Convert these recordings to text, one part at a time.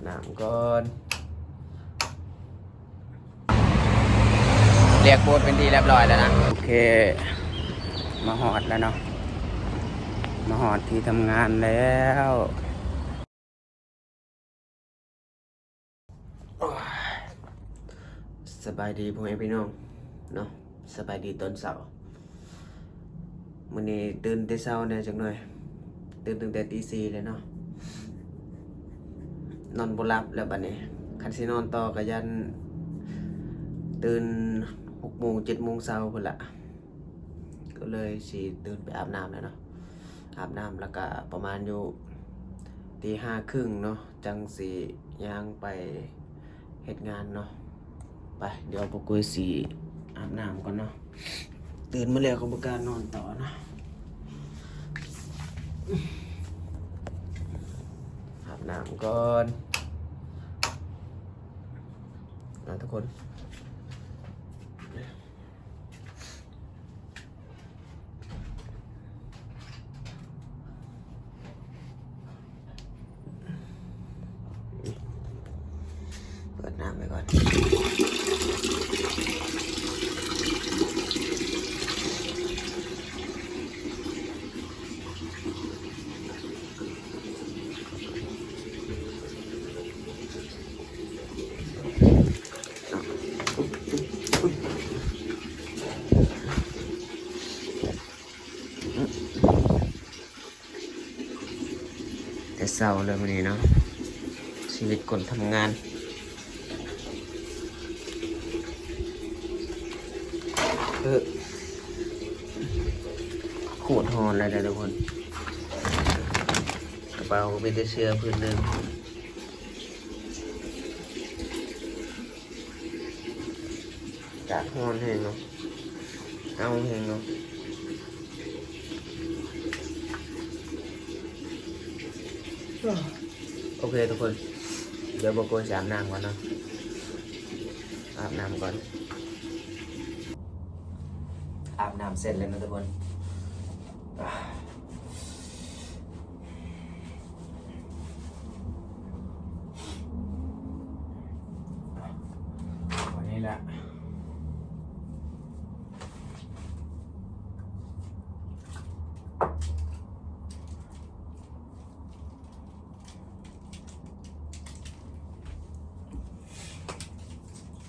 น้ำก่อนเรียกโบสเป็นที่เรียบร้อยแล้วนะโอเคมาหอดแล้วเนาะมาหอดที่ทำงานแล้วสบายดีพ่อแม่พี่น้องเนาะสบายดีตอนเช้ามื้อนี้ตื่นแต่เช้าเนี่ยจังหน่อยตื่นตั้งแต่ตี 4เลยเนาะนอนบ่หลับแล้วบัดนี้คันสินอนต่อก็ยันตื่น6 โมง 7 โมงเช้าพุ่นละก็เลยสิตื่นไปอาบน้ำแล้วเนาะอาบน้ำแล้วก็ประมาณอยู่ตี 5 ครึ่งเนาะจังสิย่างไปเฮ็ดงานเนาะไปเดี๋ยวพวกกูสิอาบน้ำก่อนเนาะตื่นมาแล้วก็บ่กล้านอนต่อเนาะอาบน้ำก่อนทุกคนเปิดน้ำไปก่อนแต่เศร้าเลยวันนี้เนาะชีวิตคนทำงานโคตรฮอนเลยนะทุกคนกระเป๋าเป็นแต่เสื้อพื้นหนึ่งจากฮอนแห้งเนาะเอาแห้งเนาะโอเคทุกคนเดี๋ยวบอกโกยอาบน้ำก่อนเนาะอาบน้ำก่อนอาบน้ำเสร็จแล้วนะทุกคนวันนี้แหละ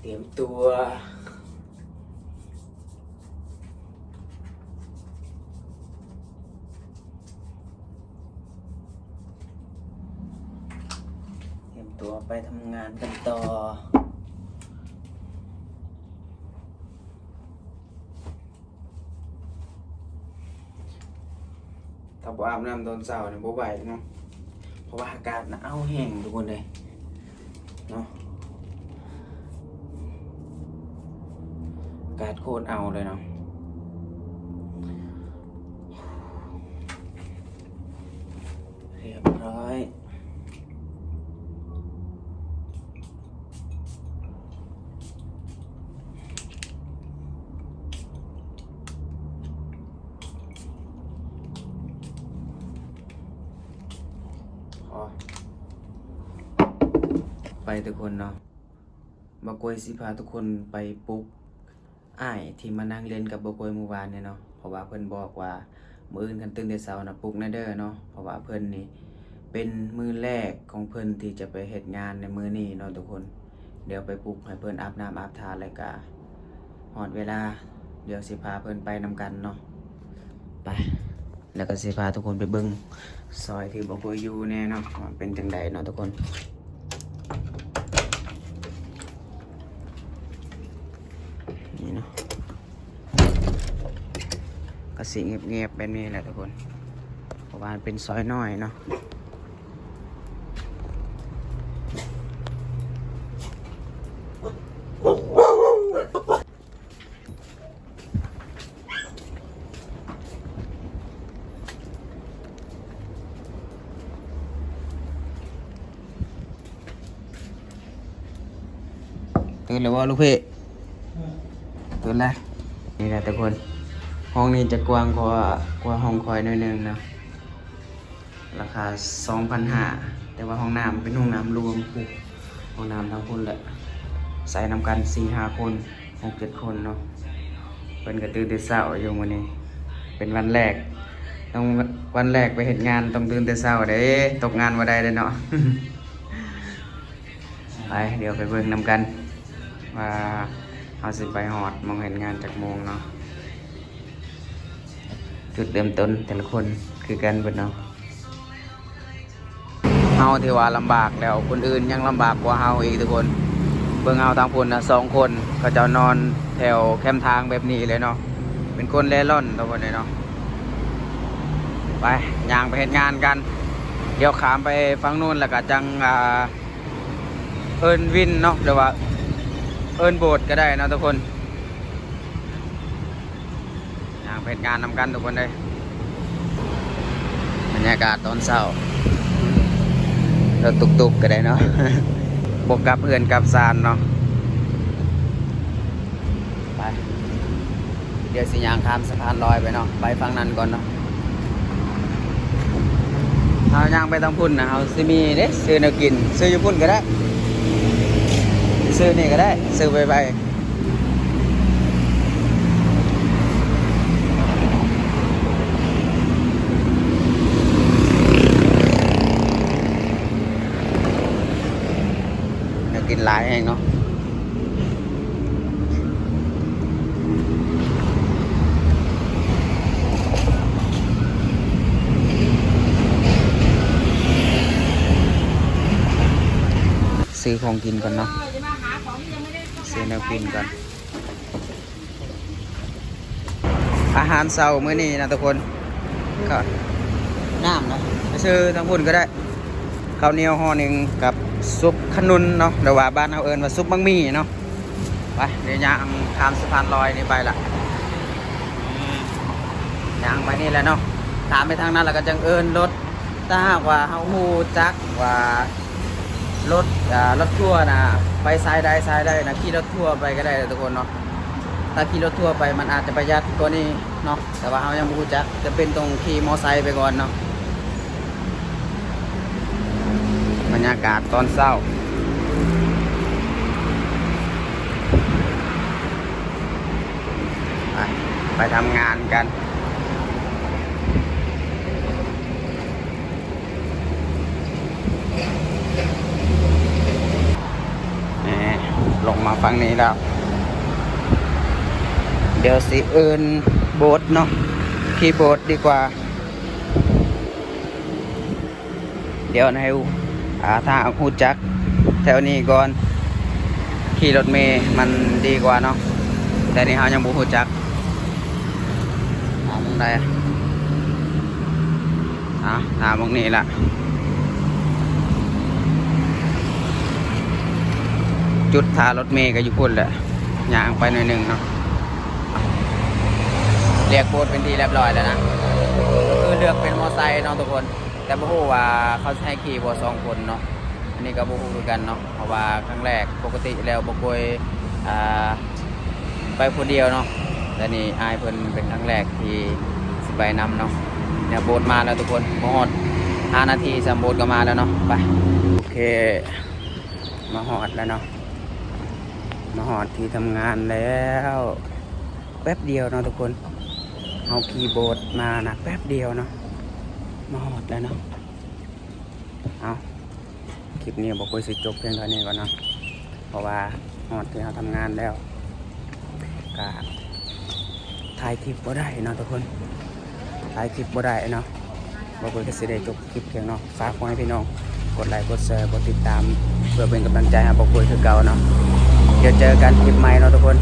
เตรียมตัวไปทำงานกันต่อถ้าบ่อาบน้ำตอนเช้าเนี่ยบ่ไหวเนาะเพราะว่าอากาศหนาวแห้งทุกคนเลยเนาะอากาศโคตรเอาเลยเนาะเรียบร้อยไปทุกคนเนาะบกวยสิพาทุกคนไปปลุกอ้ายที่มานั่งเล่นกับบกวยเมื่อวานเนี่ยเนาะเพราะว่าเพิ่นบอกว่ามื้ออื่นคันตื่นแต่เช้านะปลุกแน่เด้อเนาะเพราะว่าเพิ่นนี่เป็นมื้อแรกของเพิ่นที่จะไปเฮ็ดงานในมื้อนี้เนาะทุกคนเดี๋ยวไปปลุกให้เพิ่นอาบน้ำอาบท่าแล้วก็ฮอดเวลาเดี๋ยวสิพาเพิ่นไปนำกันเนาะไปแล้วก็สิพาทุกคนไปเบิ่งซอยที่บกวยอยู่แน่เนาะว่าเป็นจังไดเนาะทุกคนนี่เนาะก็สิเงียบๆแบบนี้แหละทุกคนเพราะว่าเป็นซอยน้อยเนาะตื่นแล้วว่าลูกพี่ตื่นแล้วนี่แหละทุกคนห้องนี้จะกว้างกว่าห้องคอยหน่อยนึงนะราคา 2,500 แต่ว่าห้องน้ำเป็นห้องน้ำรวมห้องน้ำทั้งคนแหละใส่นำกัน 4-5 คน 6-7 คนเนาะเพิ่นก็ตื่นแต่เช้าอยู่มื้อนี้เป็นวันแรกต้องวันแรกไปเฮ็ดงานต้องตื่นแต่เช้าเด้ตกงานบ่ได้เด้เนาะ ไปเดี๋ยวไปเบิ่งนำกันว่าเฮาสิไปฮอดมองเห็นงานจากโมงเนาะจุดเริ่มต้นแต่ละคนคือกันเบิดเนาะเฮาที่ว่าลำบากแล้วคนอื่นยังลำบากกว่าเฮาอีกทุกคนเบิ่งเฮาทางพุ่นน่ะ2 คนเขาเจ้านอนแถวแคมทางแบบนี้เลยเนาะเป็นคนเล่ร่อนทุกคนเลยเนาะไปย่างไปเฮ็ดงานกันเดี๋ยวขามไปฝั่งนู้นแล้วก็จังเอิ้นวินเนาะหรือว่าเอิ้นโบสถ์ก็ได้นะทุกคนย่างไปเฮ็ดงานนำกันทุกคนเลยบรรยากาศตอนเช้ารถตุกๆก็ได้เนาะ บกกับเพื่อนกับซานเนาะไปเดี๋ยวสิย่างข้ามสะพานลอยไปเนาะไปฝั่งนั้นก่อนเนาะเอาย่างไปทางพุ่นนะเอาสิมีเด้ซื้อแนวกินซื้ออยู่พุ่นก็ได้ซื้อนี่ก็ได้ซื้อไปกินหลายเองเนาะซื้อของกินก่อนเนาะซื้อแนวกินก่อนอาหารเช้ามื้อนี้นะทุกคนก็น้ำเนาะไปซื้อทางพุ่นก็ได้ข้าวเหนียวห่อหนึ่งกับซุปขนุนเนาะหรือว่าบ้านเราเอิ้นว่าซุปบังมี่เนาะไปเดี๋ยวย่างข้ามสะพานลอยนี่ไปละย่างไปนี่แหละเนาะตามไปทางนั้นแล้วก็จังเอิ้นรถถ้าหากว่าเฮาฮู้จักว่ารถทัวร์นะไปซ้ายได้นะขี่รถทัวร์ไปก็ได้ทุกคนเนาะถ้าขี่รถทัวร์ไปมันอาจจะประหยัดกว่านี้เนาะแต่ว่าเฮายังบ่ฮู้จักจะเป็นตรงขี่มอไซค์ไปก่อนเนาะบรรยากาศตอนเช้าไปทำงานกันลงมาฝั่งนี้แล้วเดี๋ยวสิเอิ้นโบ๊ทเนาะขี่โบ๊ทดีกว่าเดี๋ยวให้ถ้าฮู้จักแถวนี้ก่อนขี่รถเมล์มันดีกว่าเนาะแต่นี่เฮายังบ่ฮู้จักมองได้ถามมองนี้ล่ะจุดท่ารถเมล์ก็อยู่พุ่นแหละย่างไปหน่อยหนึ่งเนาะเรียกโบ๊ทเป็นที่เรียบร้อยแล้วนะคือเลือกเป็นมอไซค์เนาะทุกคนแต่บ่ฮู้ว่าเขาให้ขี่บ่2 คนเนาะอันนี้ก็บ่ฮู้คือกันเนาะเพราะว่าครั้งแรกปกติแล้วบ่เคยไปคนเดียวเนาะแต่นี่อายเพิ่นเป็นครั้งแรกที่สิไปนำเนาะเนี่ยโบ๊ทมาแล้วทุกคนมาฮอด5 นาทีสามโบ๊ทก็มาแล้วเนาะไปโอเคมาฮอดแล้วเนาะมาฮอดที่ทำงานแล้วแป๊บเดียวเนาะทุกคนเอาคีย์บอร์ดมานะแป๊บเดียวเนาะมาฮอดแล้วเนาะเอาคลิปนี้บอกคุยสิจบเพียงเท่านี้ก่อนเนาะเพราะว่าฮอดที่เราทำงานแล้วก็ถ่ายคลิปบ่ได้เนาะทุกคนถ่ายคลิปบ่ได้เนาะบอกคุยก็สิได้จบคลิปเพียงเนาะฝากไว้ให้พี่น้องกดไลค์กดแชร์กดติดตามเพื่อเป็นกำลังใจให้บอกคุยคือเก่าเนาะเดี๋ยวเจอกันคลิปใหม่เนาะทุกคน